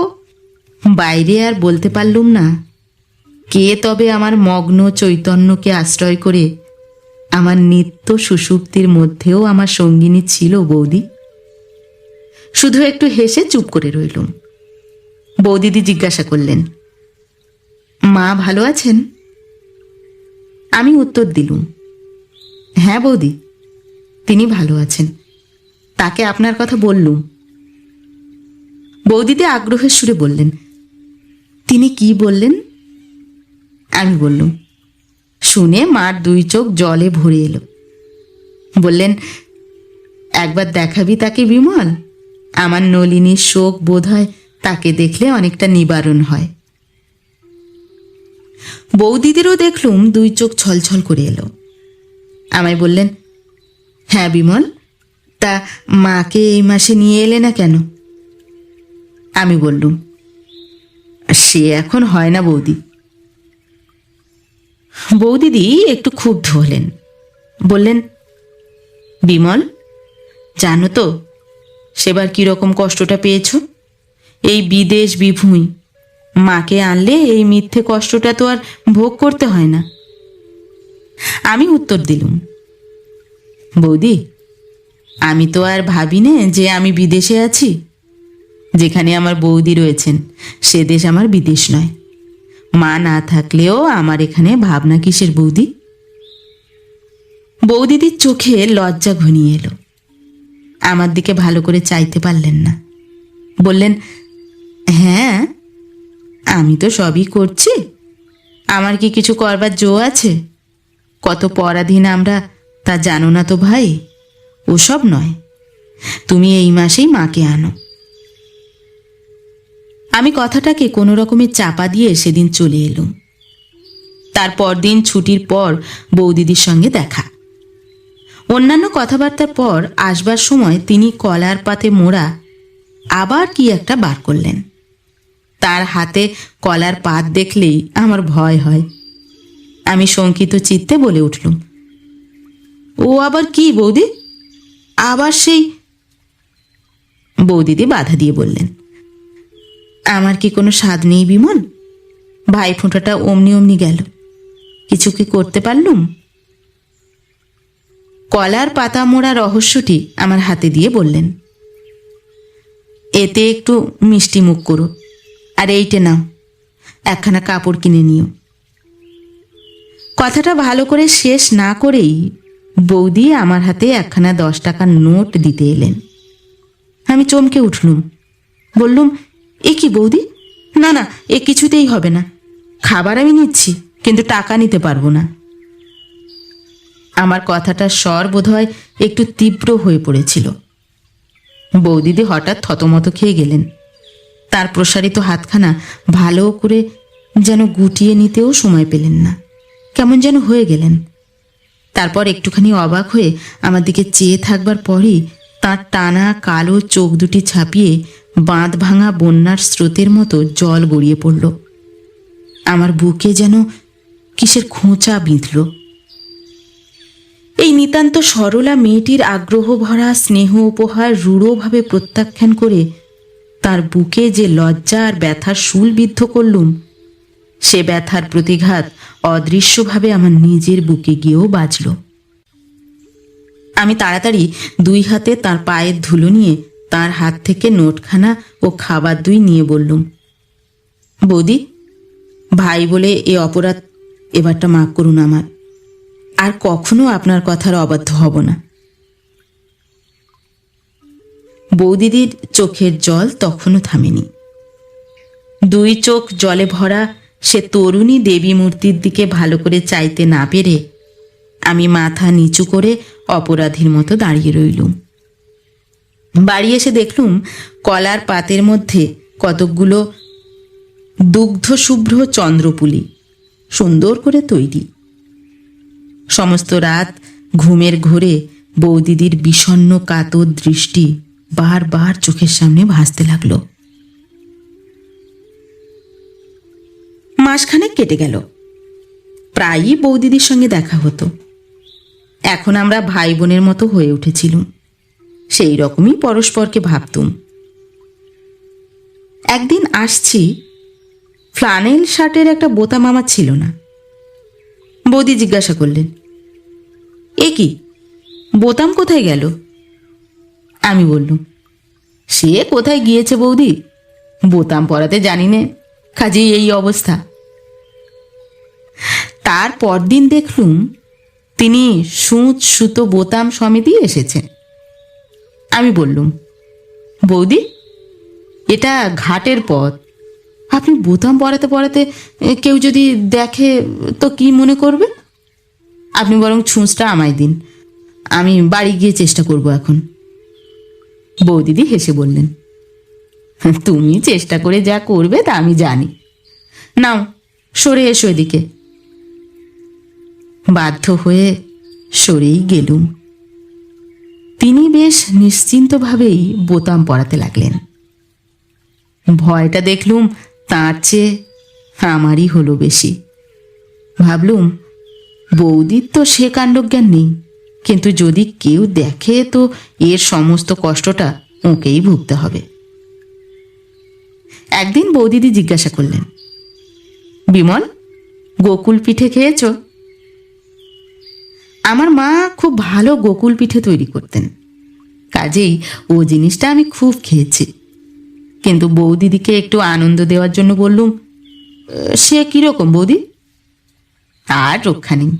বাইরে আর বলতে পারলুম না। কে তবে আমার মগ্ন চৈতন্যকে আশ্রয় করে আমার নিত্য সুষুপ্তির মধ্যেও আমার সঙ্গিনী ছিল বৌদি? শুধু একটু হেসে চুপ করে রইলুম। বৌদিদি জিজ্ঞাসা করলেন, মা ভালো আছেন? আমি উত্তর দিলুম, হ্যাঁ বৌদি, তিনি ভালো আছেন, তাকে আপনার কথা বললুম। বৌদিদি আগ্রহের সুরে বললেন, তিনি কি বললেন? আমি বললুম। শুনে মার দুই চোখ জলে ভরে এলো। বললেন, একবার দেখাবি তাকে বিমল, আমার নলিনীর শোক বোধ হয় তাকে দেখলে অনেকটা নিবারণ হয়। বৌদিদেরও দেখলুম দুই চোখ ছলছল করে এলো। আমায় বললেন, হ্যাঁ বিমল, তা মাকে এই মাসে নিয়ে এলে না কেন? আমি বললুম, সে এখন হয় না বৌদি। বৌদিদি একটু ক্ষুব্ধ হলেন। বললেন, বিমল, জানো তো সেবার কিরকম কষ্টটা পেয়েছ? এই বিদেশ বিভুঁই মাকে আনলে এই মিথ্যে কষ্টটা তো আর ভোগ করতে হয় না। আমি উত্তর দিলুম, বৌদি, আমি তো আর ভাবি নে যে আমি বিদেশে আছি। যেখানে আমার বৌদি রয়েছেন সে দেশ আমার বিদেশ নয়। মা না থাকলেও আমার এখানে ভাবনা কিসের বৌদি? বৌদিদির চোখে লজ্জা ঘনিয়ে এলো। আমার দিকে ভালো করে চাইতে পারলেন না। বললেন, হ্যাঁ, আমি তো সবই করছি, আমার কি কিছু করবার জো আছে? কত পরাধীন আমরা তা জানো না তো ভাই। ওসব নয়, তুমি এই মাসেই মাকে আনো। আমি কথাটাকে কোনো রকমে চাপা দিয়ে সেদিন চলে এলুম। তারপর দিন ছুটির পর বৌদিদির সঙ্গে দেখা। অন্যান্য কথাবার্তার পর আসবার সময় তিনি কলার পাতে মোড়া আবার কি একটা বার করলেন। তার হাতে কলার পাত দেখলেই আমার ভয় হয়। আমি শঙ্কিত চিত্তে বলে উঠলুম, ও আবার কি বৌদি? আবার সেই? বৌদিদি বাধা দিয়ে বললেন, আমার কি কোনো স্বাদ নেই বিমল? ভাই ফোঁটাটা অমনি অমনি গেল, কিছু কি করতে পারলুম? কলার পাতা মোড়া রহস্যটি আমার হাতে দিয়ে বললেন, এতে একটু মিষ্টি মুখ করো, আর এইটে নাও, একখানা কাপড় কিনে নিও। কথাটা ভালো করে শেষ না করেই বৌদি আমার হাতে একখানা 10 টাকার নোট দিতে এলেন। আমি চমকে উঠলুম। বললুম, এ কি বৌদি? না না, এ কিছুতেই হবে না। খাবার আমি নিচ্ছি, কিন্তু টাকা নিতে পারবো না। আমার কথাটার স্বর বোধহয় একটু তীব্র হয়ে পড়েছিল। বৌদিদি হঠাৎ থতমত খেয়ে গেলেন। তার প্রসারিত হাতখানা ভালো করে যেন গুটিয়ে নিতেও সময় পেলেন না, কেমন যেন হয়ে গেলেন। তারপর একটুখানি অবাক হয়ে আমার দিকে চেয়ে থাকবার পরই তার টানা কালো চোখ দুটি ছাপিয়ে বাঁধ ভাঙা বন্যার স্রোতের মতো জল গড়িয়ে পড়ল। আমার বুকে যেন কিসের খোঁচা বিঁধল। এই নিতান্ত সরলা মেয়েটির আগ্রহ ভরা স্নেহ উপহার রূঢ়ভাবে প্রত্যাখ্যান করে তার বুকে যে লজ্জা আর ব্যথার শুল বিদ্ধ করলুম, সে ব্যথার প্রতিঘাত অদৃশ্যভাবে আমার নিজের বুকে গিয়েও বাজল। আমি তাড়াতাড়ি 2 হাতে তার পায়ের ধুলো নিয়ে তার হাত থেকে নোটখানা ও খাবার 2 নিয়ে বললুম, বৌদি, ভাই বলে এ অপরাধ এবারটা মাফ করুন আমার। আর কখনো আপনার কথার অবাধ্য হব না। বৌদিদির চোখের জল তখনও থামেনি। 2 চোখ জলে ভরা সে তরুণী দেবী মূর্তির দিকে ভালো করে চাইতে না পেরে আমি মাথা নিচু করে অপরাধীর মতো দাঁড়িয়ে রইলুম। বাড়ি এসে দেখলুম কলার পাতের মধ্যে কতকগুলো দুগ্ধশুভ্র চন্দ্রপুলি সুন্দর করে তৈরি। সমস্ত রাত ঘুমের ঘোরে বৌদিদির বিষণ্ণ কাতর দৃষ্টি বারবার চোখের সামনে ভাসতে লাগলো। মাসখানেক কেটে গেল। প্রায়ই বৌদিদির সঙ্গে দেখা হতো। এখন আমরা ভাই বোনের মতো হয়ে উঠেছিলুম, সেই রকমই পরস্পরকে ভাবতুম। একদিন আসছি, ফ্লানেল শার্টের একটা বোতাম আমার ছিল না। বৌদি জিজ্ঞাসা করলেন, এ কি, বোতাম কোথায় গেল? আমি বললুম, সে কোথায় গিয়েছে বৌদি, বোতাম পরাতে জানি নে, কাজেই এই অবস্থা। তার পরদিন দেখলুম তিনি সূচ সুতো বোতাম সমেতই এসেছেন। আমি বললুম, বৌদি, এটা ঘাটের পথ, আপনি বোতাম পরাতে পরাতে কেউ যদি দেখে তো কি মনে করবে? আপনি বরং ছুঁচটা আমায় দিন, আমি বাড়ি গিয়ে চেষ্টা করব এখন। বৌদিদি হেসে বললেন, তুমি চেষ্টা করে যা করবে তা আমি জানি, নাও সরে এসো এদিকে। বাধ্য হয়ে সরেই গেলুম। তিনি বেশ নিশ্চিন্তভাবেই বোতাম পরাতে লাগলেন। ভয়টা দেখলুম তার চেয়ে আমারই হলো বেশি। ভাবলুম, বৌদির তো সে কাণ্ডজ্ঞান নেই, কিন্তু যদি কেউ দেখে তো এর সমস্ত কষ্টটা ওকেই ভুগতে হবে। একদিন বৌদিদি জিজ্ঞাসা করলেন, বিমল, গোকুল পিঠে খেয়েছ? আমার মা খুব ভালো গোকুল পিঠে তৈরি করতেন, কাজেই ও জিনিসটা আমি খুব খেয়েছি। কিন্তু বৌদিদিকে একটু আনন্দ দেওয়ার জন্য বললুম, সে কীরকম বৌদি? আর রক্ষা নেই,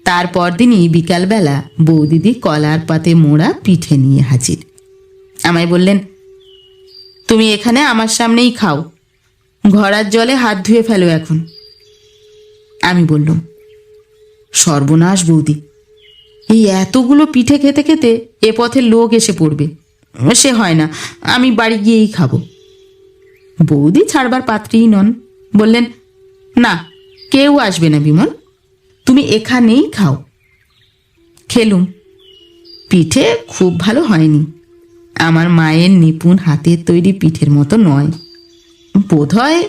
তারপর দিনই বিকালবেলা বৌদিদি কলার পাতে মোড়া পিঠে নিয়ে হাজির। আমায় বললেন, তুমি এখানে আমার সামনেই খাও, ঘড়ার জলে হাত ধুয়ে ফেলো এখন। আমি বললুম, সর্বনাশ বৌদি, এই এতগুলো পিঠে খেতে খেতে এ পথে লোক এসে পড়বে, সে হয় না, আমি বাড়ি গিয়েই খাবো। বৌদি ছাড়বার পাত্রীই নন, বললেন, না, কেউ আসবে না বিমল, তুমি এখানেই খাও। খেলুম। পিঠে খুব ভালো হয়নি, আমার মায়ের নিপুণ হাতের তৈরি পিঠের মতো নয়। বোধহয়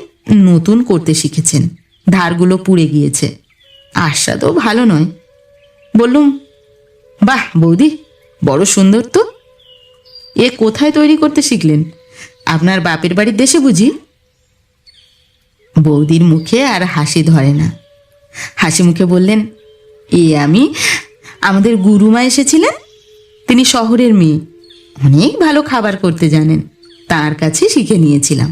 নতুন করতে শিখেছেন, ধারগুলো পুড়ে গিয়েছে, আস্বাদও ভালো নয়। বললুম, বাহ বৌদি, বড় সুন্দর তো, এ কোথায় তৈরি করতে শিখলেন, আপনার বাপের বাড়ির দেশে বুঝি? বৌদির মুখে আর হাসি ধরে না, হাসি মুখে বললেন, আমাদের গুরুমা এসেছিলেন, তিনি শহরের মেয়ে, অনেক ভালো খাবার করতে জানেন, তার কাছে শিখে নিয়েছিলাম।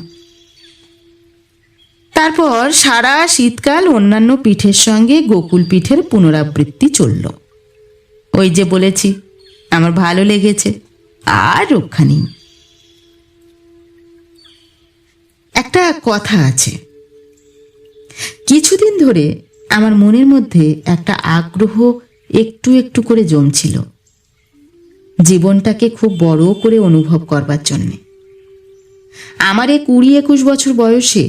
তারপর সারা শীতকাল অন্যান্য পিঠের সঙ্গে গোকুল পিঠের পুনরাবৃত্তি চলল। ওই যে বলেছি, আমার ভালো লেগেছে, আর রক্ষা নেই। একটা কথা আছে, কিছুদিন ধরে আমার মনের মধ্যে একটা আগ্রহ একটু একটু করে জমছিল, জীবনটাকে খুব বড় করে অনুভব করবার জন্যে। আমার এই 20-21 বছর বয়সে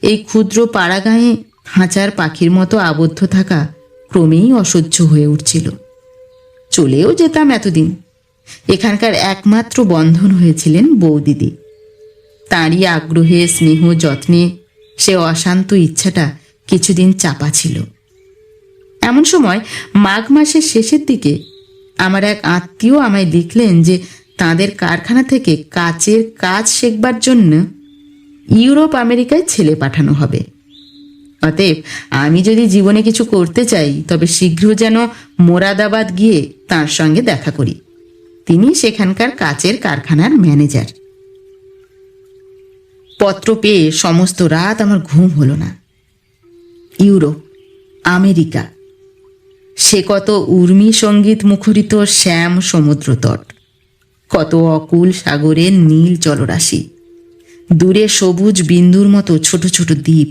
এই ক্ষুদ্র পাড়াগাঁয়ে হাঁচার পাখির মতো আবদ্ধ থাকা ক্রমেই অসহ্য হয়ে উঠছিল। চলেও যেতাম এতদিন, এখানকার একমাত্র বন্ধন হয়েছিলেন বৌদিদি। তাঁরই আগ্রহে, স্নেহ, যত্নে সে অশান্ত ইচ্ছাটা কিছুদিন চাপা ছিল। এমন সময় মাঘ মাসের শেষের দিকে আমার এক আত্মীয় আমায় লিখলেন যে তাদের কারখানা থেকে কাচের কাজ শেখবার জন্য ইউরোপ আমেরিকায় ছেলে পাঠানো হবে। অতএব আমি যদি জীবনে কিছু করতে চাই তবে শীঘ্র যেন মোরাদাবাদ গিয়ে তার সঙ্গে দেখা করি, তিনি সেখানকার কাচের কারখানার ম্যানেজার। পত্র পেয়ে সমস্ত রাত আমার ঘুম হলো না। ইউরোপ, আমেরিকা, সে কত উর্মি সঙ্গীত মুখরিত শ্যাম সমুদ্র তট, কত অকুল সাগরের নীল জলরাশি, দূরে সবুজ বিন্দুর মতো ছোট ছোট দ্বীপ,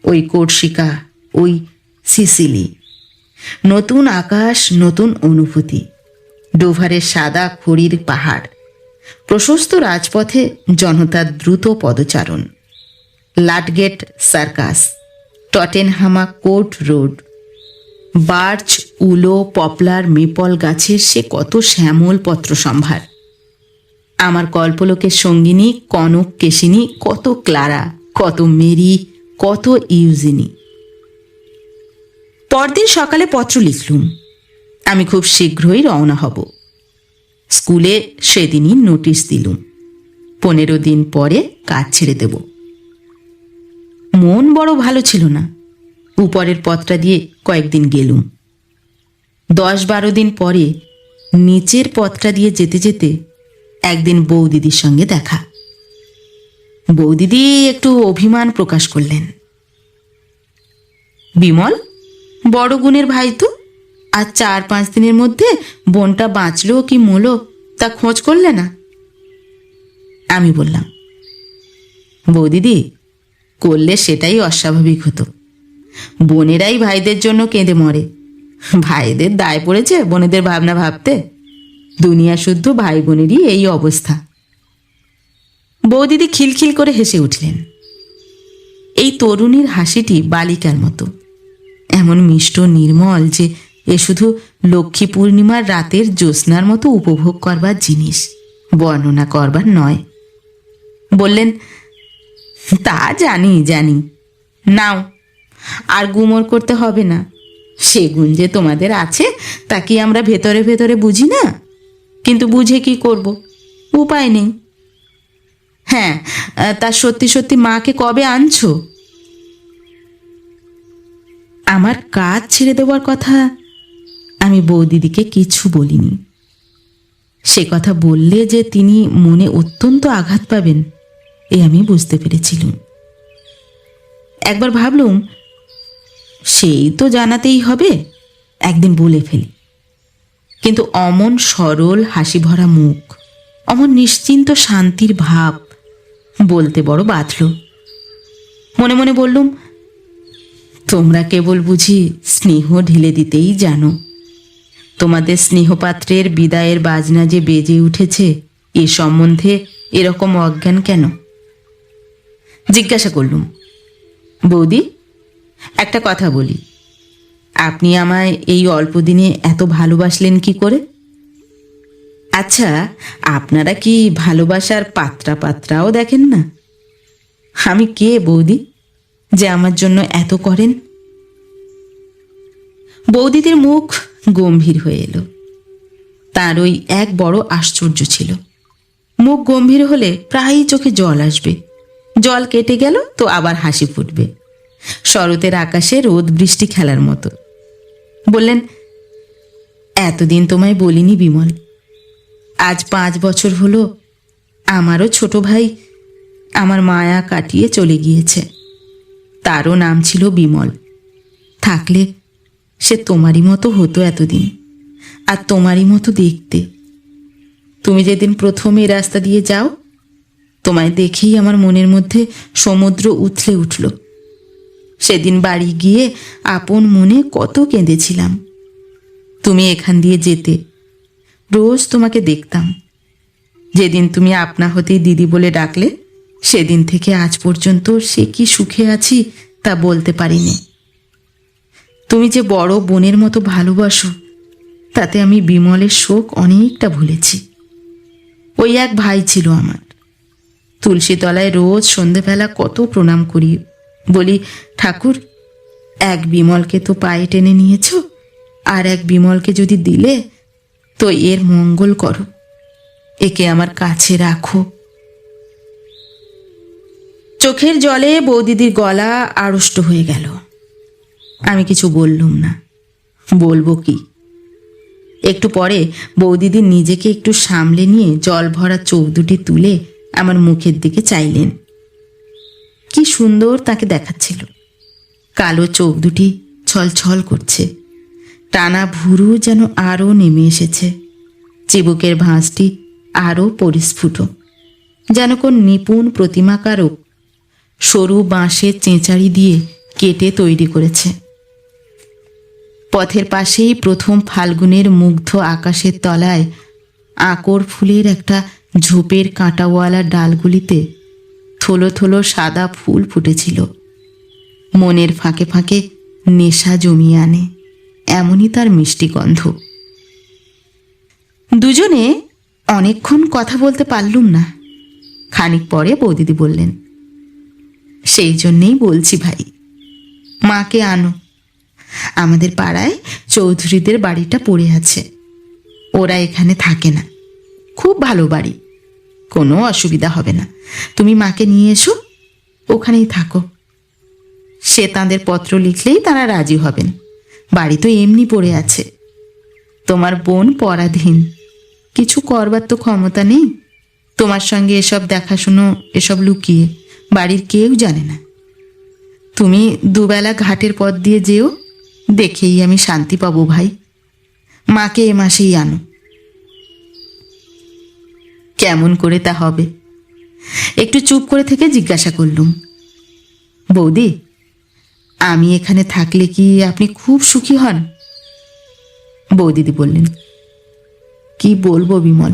ওই কোর্সিকা, ওই সিসিলি, নতুন আকাশ, নতুন অনুভূতি, ডোভারের সাদা খড়ির পাহাড়, প্রশস্ত রাজপথে জনতার দ্রুত পদচারণ, Ludgate Circus, Tottenham Court Road, birch, willow, poplar, maple গাছের সে কত শ্যামল পত্র সম্ভার, আমার কল্পলোকের সঙ্গিনী কনক কেশিনী, কত ক্লারা, কত মেরি, কত ইউজিনি। পরদিন সকালে পত্র লিখলুম, আমি খুব শীঘ্রই রওনা হব। স্কুলে সেদিনই নোটিশ দিলুম, 15 দিন পরে কাজ ছেড়ে দেব। মন বড় ভালো ছিল না। উপরের পত্রটা দিয়ে কয়েকদিন গেলুম। 10-12 দিন পরে নিচের পথটা দিয়ে যেতে যেতে একদিন বৌদিদির সঙ্গে দেখা। বৌদিদি একটু অভিমান প্রকাশ করলেন। বিমল বড় গুণের ভাই তো, আর 4-5 দিনের মধ্যে বোনটা বাঁচলো কি মলো তা খোঁজ করলে না। আমি বললাম, বৌদিদি, করলে সেটাই অস্বাভাবিক হতো। বোনেরাই ভাইদের জন্য কেঁদে মরে, ভাইদের দায় পড়েছে বোনেদের ভাবনা ভাবতে। দুনিয়া শুদ্ধ ভাই বোনেরই এই অবস্থা। বৌদিদি খিলখিল করে হেসে উঠলেন। এই তরুণীর হাসিটি বালিকার মতো, এমন মিষ্ট নির্মল যে এ শুধু লক্ষ্মী পূর্ণিমার রাতের জ্যোৎস্নার মতো উপভোগ করবার জিনিস, বর্ণনা করবার নয়। বললেন, তা জানি জানি, নাও আর গুমর করতে হবে না। সে গুণ যে তোমাদের আছে তা কি আমরা ভেতরে ভেতরে বুঝি না? কিন্তু বুঝে কি করব, উপায় নেই। হ্যাঁ, তা সত্যি সত্যি মাকে কবে আনছো? আমার কাজ ছেড়ে দেওয়ার কথা আমি বৌদিদিকে কিছু বলিনি। সে কথা বললে যে তিনি মনে অত্যন্ত আঘাত পাবেন এ আমি বুঝতে পেরেছিলাম। একবার ভাবলুম, সেই তো জানাতেই হবে, একদিন বলে ফেলি। কিন্তু অমন সরল হাসি ভরা মুখ, অমন নিশ্চিন্ত শান্তির ভাব, বলতে বড় বাধল। মনে মনে বললুম, তোমরা কেবল বুঝি স্নেহ ঢেলে দিতেই জানো। তোমাদের স্নেহপাত্রের বিদায়ের বাজনা যে বেজে উঠেছে এ সম্বন্ধে এরকম অজ্ঞান কেন? জিজ্ঞাসা করলুম, বৌদি, একটা কথা বলি, আপনি আমায় এই অল্প দিনে এত ভালোবাসলেন কি করে? আচ্ছা, আপনারা কি ভালোবাসার পাত্রা পাত্রাও দেখেন না? আমি কে বৌদি যে আমার জন্য এত করেন? বৌদিদের মুখ গম্ভীর হয়ে এলো। তার ওই এক বড় আশ্চর্য ছিল। মুখ গম্ভীর হলে প্রায়ই চোখে জল আসবে, জল কেটে গেল তো আবার হাসি ফুটবে, শরতের আকাশে রোদ বৃষ্টি খেলার মতো। বললেন, এতদিন তোমায় বলিনি বিমল, আজ 5 বছর হলো আমারও ছোট ভাই আমার মায়া কাটিয়ে চলে গিয়েছে। তারও নাম ছিল বিমল। থাকলে সে তোমারই মতো হতো এতদিন, আর তোমারই মতো দেখতে। তুমি যেদিন প্রথম এই রাস্তা দিয়ে যাও, তোমায় দেখেই আমার মনের মধ্যে সমুদ্র উথলে উঠল। সেদিন বাড়ি গিয়ে আপন মনে কত কেঁদেছিলাম। তুমি এখান দিয়ে যেতে, রোজ তোমাকে দেখতাম। যেদিন তুমি আপনা হতেই দিদি বলে ডাকলে, সেদিন থেকে আজ পর্যন্ত সে কি সুখে আছি তা বলতে পারিনি। তুমি যে বড় বোনের মতো ভালোবাসো, তাতে আমি বিমলের শোক অনেকটা ভুলেছি। ওই এক ভাই ছিল আমার। তুলসী তলায় রোজ সন্ধেবেলা কত প্রণাম করি, বলি, ঠাকুর, এক বিমলকে তো পায়ে টেনে নিয়েছ, আর এক বিমলকে যদি দিলে তো এর মঙ্গল করো, একে আমার কাছে রাখো। চোখের জলে বৌদিদির গলা আড়ষ্ট হয়ে গেল। আমি কিছু বললুম না, বলবো কি? একটু পরে বৌদিদি নিজেকে একটু সামলে নিয়ে জল ভরা চোখ দুটি তুলে আমার মুখের দিকে চাইলেন। কি সুন্দর তাকে দেখাচ্ছিল। কালো চোখ দুটি ছলছল করছে, টানা ভুরু যেন আরও নেমে এসেছে, চিবুকের ভাঁজটি আরও পরিস্ফুট, যেন কোন নিপুণ প্রতিমাকারক সরু বাঁশের চেঁচাড়ি দিয়ে কেটে তৈরি করেছে। পথের পাশেই প্রথম ফাল্গুনের মুগ্ধ আকাশের তলায় আকর ফুলের একটা ঝোপের কাঁটাওয়ালা ডালগুলিতে থলো থলো সাদা ফুল ফুটেছিল। মনের ফাঁকে ফাঁকে নেশা জমিয়ে আনে, এমনই তার মিষ্টি গন্ধ। দুজনে অনেকক্ষণ কথা বলতে পারলুম না। খানিক পরে বৌদিদি বললেন, সেই জন্যেই বলছি ভাই, মাকে আনো। আমাদের পাড়ায় চৌধুরীদের বাড়িটা পড়ে আছে, ওরা এখানে থাকে না। খুব ভালো বাড়ি, কোনো অসুবিধা হবে না। তুমি মাকে নিয়ে এসো, ওখানেই থাকো। সে তাঁদের পত্র লিখলেই তারা রাজি হবেন। বাড়ি তো এমনি পড়ে আছে। তোমার বোন পরাধীন, কিছু করবার তো ক্ষমতা নেই। তোমার সঙ্গে এসব দেখাশুনো, এসব লুকিয়ে বাড়ির কেউ জানে না। তুমি দুবেলা ঘাটের পথ দিয়ে যেও, দেখেই আমি শান্তি পাবো ভাই। মাকে এ মাসেই আনো। কেমন করে তা হবে? একটু চুপ করে থেকে জিজ্ঞাসা করলুম, বৌদি, আমি এখানে থাকলে কি আপনি খুব সুখী হন? বৌদিদি বললেন, কি বলবো বিমল,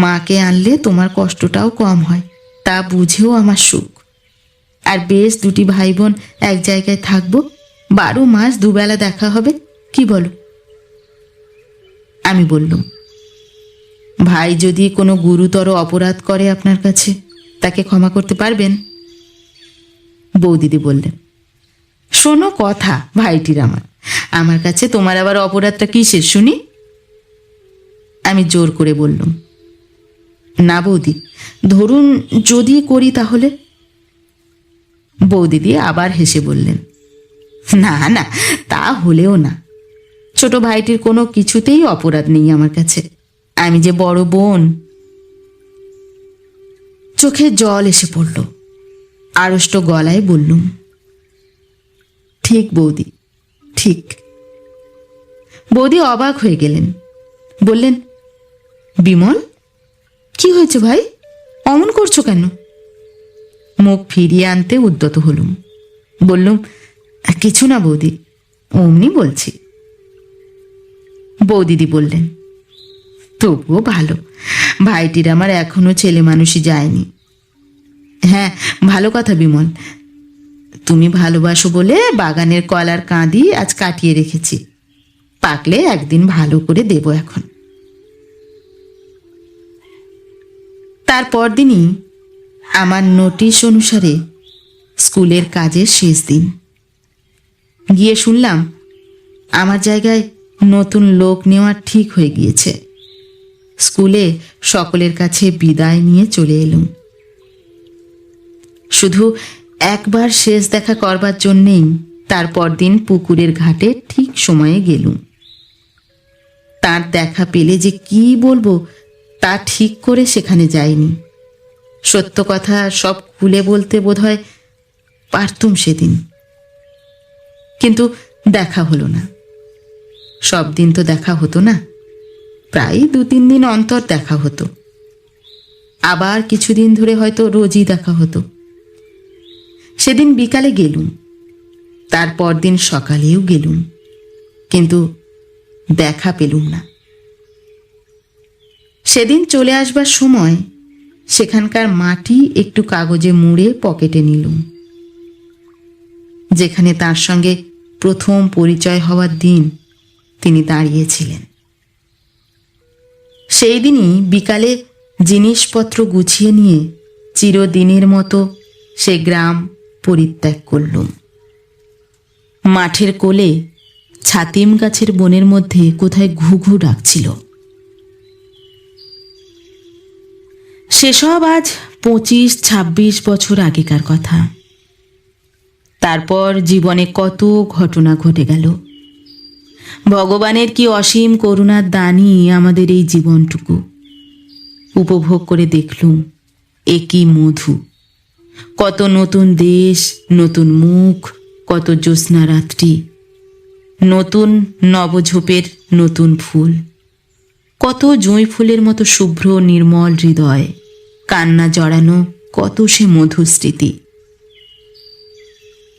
মাকে আনলে তোমার কষ্টটাও কম হয়, তা বুঝেও আমার সুখ। আর বেশ দুটি ভাই বোন এক জায়গায় থাকবো, 12 মাস দুবেলা দেখা হবে, কি বলো? আমি বললুম, ভাই যদি কোনো গুরুতর অপরাধ করে আপনার কাছে, তাকে ক্ষমা করতে পারবেন? বৌদিদি বললেন, শোনো কথা ভাইটির আমার কাছে তোমার আবার অপরাধটা কিসের শুনি? আমি জোর করে বললুম, না বৌদি, ধরুন যদি করি তাহলে? বৌদিদি আবার হেসে বললেন, না না, তা হলেও না। ছোট ভাইটির কোনো কিছুতেই অপরাধ নেই আমার কাছে, আমি যে বড় বোন। চোখে জল এসে পড়ল, আড়ষ্ট গলায় বললুম, ঠিক বৌদি, ঠিক। বৌদি অবাক হয়ে গেলেন, বললেন, বিমল, কি হয়েছে ভাই, অমন করছো কেন? মুখ ফিরিয়ে আনতে উদ্যত হলুম। বললুম, কিছু না বৌদি, অমনি বলছি। বৌদিদি বললেন, তবুও ভালো, ভাইটির আমার এখনো ছেলে মানুষই যায়নি। হ্যাঁ, ভালো কথা বিমল, তুমি ভালোবাসো বলে বাগানের কলার কাঁদি আজ কাটিয়ে রেখেছি, পাকলে একদিন ভালো করে দেব এখন। তারপর দিনই আমার নোটিশ অনুসারে স্কুলের কাজের শেষ দিন। গিয়ে শুনলাম আমার জায়গায় নতুন লোক নেওয়া ঠিক হয়ে গিয়েছে। স্কুলে সকলের কাছে বিদায় নিয়ে চলে এলুম। শুধু একবার শেষ দেখা করবার জন্যেই তারপর দিন পুকুরের ঘাটে ঠিক সময়ে গেলুম। তার দেখা পেলে যে কি বলবো তা ঠিক করে সেখানে যাইনি। সত্য কথা সব খুলে বলতে বোধহয় পারতুম সেদিন, কিন্তু দেখা হলো না। সব দিন তো দেখা হতো না, প্রায় 2-3 দিন অন্তর দেখা হতো, আবার কিছুদিন ধরে হয়তো রোজই দেখা হতো। সেদিন বিকালে গেলুম, তারপর দিন সকালেও গেলুম, কিন্তু দেখা পেলুম না। সেদিন চলে আসবার সময় সেখানকার মাটি একটু কাগজে মুড়ে পকেটে নিলুম, যেখানে তার সঙ্গে প্রথম পরিচয় হওয়ার দিন তিনি দাঁড়িয়েছিলেন। সেই দিনই বিকালে জিনিসপত্র গুছিয়ে নিয়ে চিরদিনের মতো সে গ্রাম পরিত্যাগ করলুম। মাঠের কোলে ছাতিম গাছের বনের মধ্যে কোথায় ঘুঘু ডাকছিল। সেসব আজ 25-26 বছর আগেকার কথা। তারপর জীবনে কত ঘটনা ঘটে গেল। ভগবানের কি অসীম করুণার দানই আমাদের এই জীবনটুকু। উপভোগ করে দেখলুম এ কি মধু। কত নতুন দেশ, নতুন মুখ, কত জ্যোৎস্না রাত্রি, নতুন নবঝোপের নতুন ফুল, কত জুঁই ফুলের মতো শুভ্র নির্মল হৃদয়, কান্না জড়ানো কত সে মধুর স্মৃতি।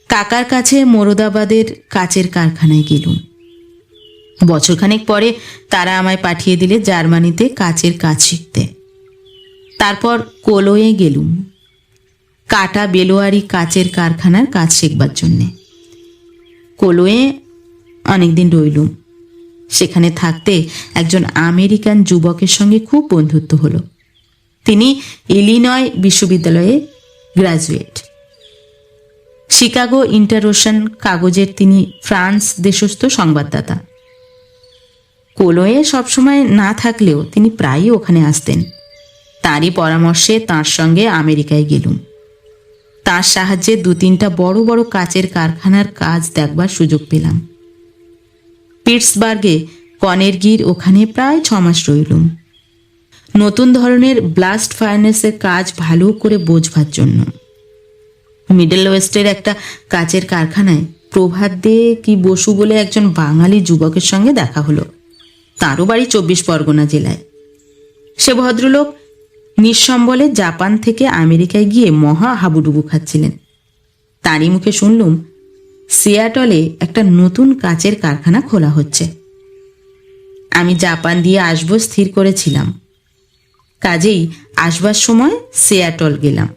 কাকার কাছে মোরদাবাদের কাচের কারখানায় গেলুম। বছরখানেক পরে তারা আমায় পাঠিয়ে দিলে জার্মানিতে কাচের কাজ শিখতে। তারপর কলোয়ে গেলুম কাটা বেলোয়ারি কাচের কারখানার কাজ শিখবার জন্যে। কলোয়ে অনেকদিন রইলুম। সেখানে থাকতে একজন আমেরিকান যুবকের সঙ্গে খুব বন্ধুত্ব হলো। তিনি ইলিনয় বিশ্ববিদ্যালয়ে গ্র্যাজুয়েট। শিকাগো ইন্টারোশন কাগজের তিনি ফ্রান্স দেশস্থ সংবাদদাতা। কোলোয়ে সবসময় না থাকলেও তিনি প্রায়ই ওখানে আসতেন। তারই পরামর্শে তাঁর সঙ্গে আমেরিকায় গেলুম। তার সাহায্যে 2-3টা বড় বড় কাচের কারখানার কাজ দেখবার সুযোগ পেলাম। পিটসবার্গে কনেরগির ওখানে প্রায় 6 মাস রইলুম, নতুন ধরনের ব্লাস্ট ফার্নেসের কাজ ভালো করে বোঝবার জন্য। মিডল ওয়েস্টের একটা কাচের কারখানায় প্রভাত দে কি বসু বলে একজন বাঙালি যুবকের সঙ্গে দেখা হলো। তারও বাড়ি 24 পরগনা জেলায়। সে ভদ্রলোক নিঃসম্বলে জাপান থেকে আমেরিকায় গিয়ে মহা হাবুডুবু খাচ্ছিলেন। তারই মুখে শুনলুম সিয়াটলে একটা নতুন কাচের কারখানা খোলা হচ্ছে। আমি জাপান দিয়ে আসবো স্থির করেছিলাম, কাজেই আসবার সময় সিয়াটল গেলাম।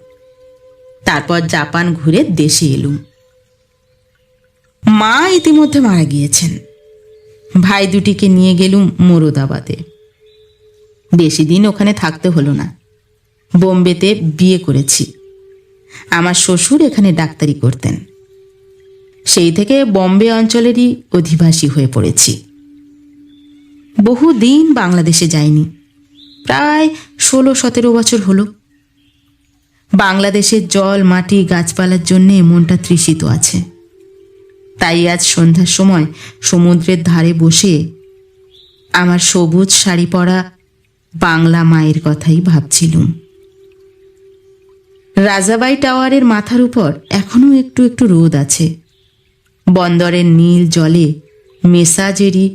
তারপর জাপান ঘুরে দেশে এলুম। মা ইতিমধ্যে মারা গিয়েছেন। ভাই দুটিকে নিয়ে গেলুম মোরদাবাদে। বেশি দিন ওখানে থাকতে হলো না। বোম্বেতে বিয়ে করেছি। আমার শ্বশুর এখানে ডাক্তারি করতেন। সেই থেকে বম্বে অঞ্চলেরই অধিবাসী হয়ে পড়েছি। বহুদিন বাংলাদেশে যাইনি, প্রায় 16-17 বছর হলো। বাংলাদেশের জল, মাটি, গাছপালার জন্যে মনটা তৃষিত আছে। তাই আজ সন্ধ্যার সময় সমুদ্রের ধারে বসে আমার সবুজ শাড়ি পরা বাংলা মায়ের কথাই ভাবছিলুম। রাজাবাই টাওয়ারের মাথার উপর এখনো একটু একটু রোদ আছে। বন্দরের নীল জলে মেসাজেরি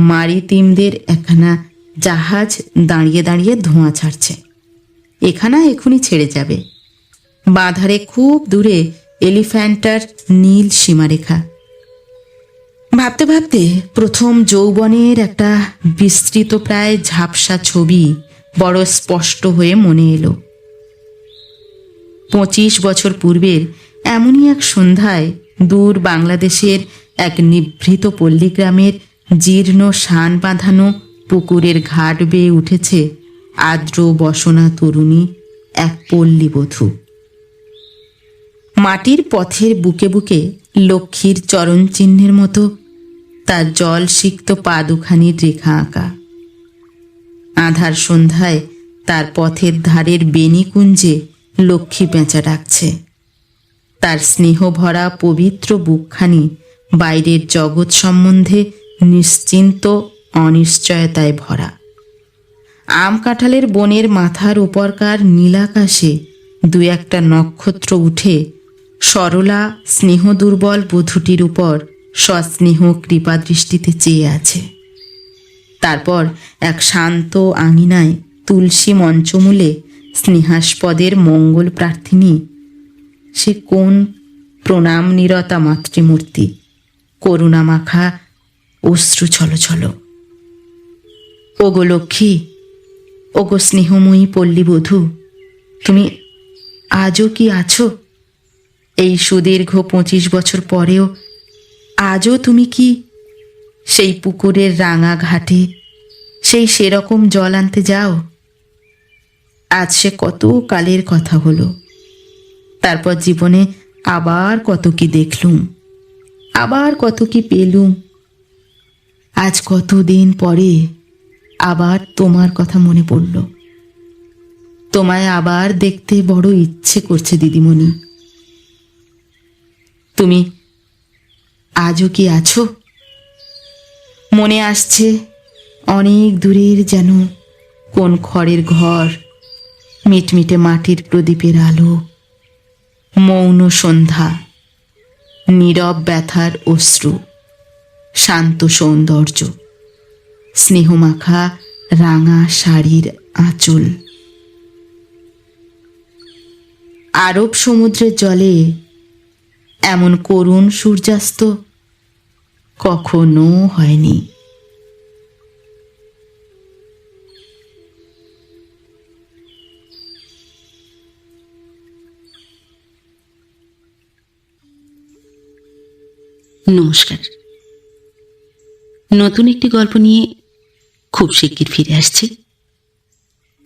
মারিতিমদের একখানা জাহাজ দাঁড়িয়ে দাঁড়িয়ে ধোঁয়া ছাড়ছে। এখানা এখনই ছেড়ে যাবে। বাঁধারে খুব দূরে এলিফ্যান্টার নীল সীমারেখা। ভাবতে ভাবতে প্রথম যৌবনের একটা বিস্তৃত প্রায় ঝাপসা ছবি বড় স্পষ্ট হয়ে মনে এলো। 25 বছর পূর্বের এমনই এক সন্ধ্যায় দূর বাংলাদেশের এক নিভৃত পল্লীগ্রামের জীর্ণ শান বাঁধানো পুকুরের ঘাট বেয়ে উঠেছে আর্দ্র বসনা তরুণী এক পল্লীবধূ। মাটির পথের বুকে বুকে লক্ষ্মীর চরণ চিহ্নের মতো তার জল সিক্ত পা দুখানির রেখা আঁকা। আধার সন্ধ্যায় তার পথের ধারের বেণীকুঞ্জে লক্ষ্মী পেঁচা ডাকছে। তার স্নেহ ভরা পবিত্র বুকখানি বাইরের জগৎ সম্বন্ধে নিশ্চিন্ত অনিশ্চয়তায় ভরা। আম কাঁঠালের বনের মাথার উপরকার নীলাকাশে 2-1টা নক্ষত্র উঠে সরলা স্নেহ দুর্বল বধূটির উপর সস্নেহ কৃপা দৃষ্টিতে চেয়ে আছে। তারপর এক শান্ত আঙিনায় তুলসী মঞ্চমূলে স্নেহাস্পদের মঙ্গল প্রার্থিনী, সে কোন প্রণাম নিরতা মাতৃমূর্তি, করুণা মাখা অশ্রু ছলছল। ওগো লক্ষ্মী, ওগো স্নেহময়ী পল্লীবধূ, তুমি আজও কি আছো? এই সুদীর্ঘ 25 বছর পরেও আজও তুমি কি সেই পুকুরের রাঙা ঘাটে সেই সেরকম জল আনতে যাও? আজ সে কত কালের কথা হলো। তারপর জীবনে আবার কত কি দেখলুম, আবার কত কি পেলুম। আজ কতদিন পরে আবার তোমার কথা মনে পড়ল। তোমায় আবার দেখতে বড় ইচ্ছে করছে দিদিমণি। তুমি আজও কি আছো? মনে আসছে অনেক দূরের যেন কোন খড়ের ঘর, মিটমিটে মাটির প্রদীপের আলো, মৌন সন্ধ্যা, নীরব ব্যথার অশ্রু, শান্ত সৌন্দর্য, স্নেহমাখা রাঙা শাড়ির আঁচল। আরব সমুদ্রের জলে এমন করুণ সূর্যাস্ত কখনো হয়নি। নমস্কার। নতুন একটি গল্প নিয়ে খুব শিগগির ফিরে আসছি।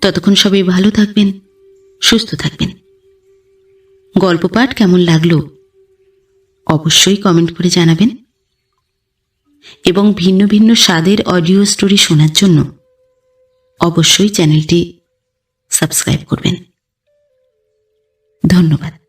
ততক্ষণ সবাই ভালো থাকবেন, সুস্থ থাকবেন। গল্প পাঠ কেমন লাগলো অবশ্যই কমেন্ট করে জানাবেন এবং ভিন্ন ভিন্ন স্বাদের অডিও স্টোরি শোনার জন্য অবশ্যই চ্যানেলটি সাবস্ক্রাইব করবেন। ধন্যবাদ।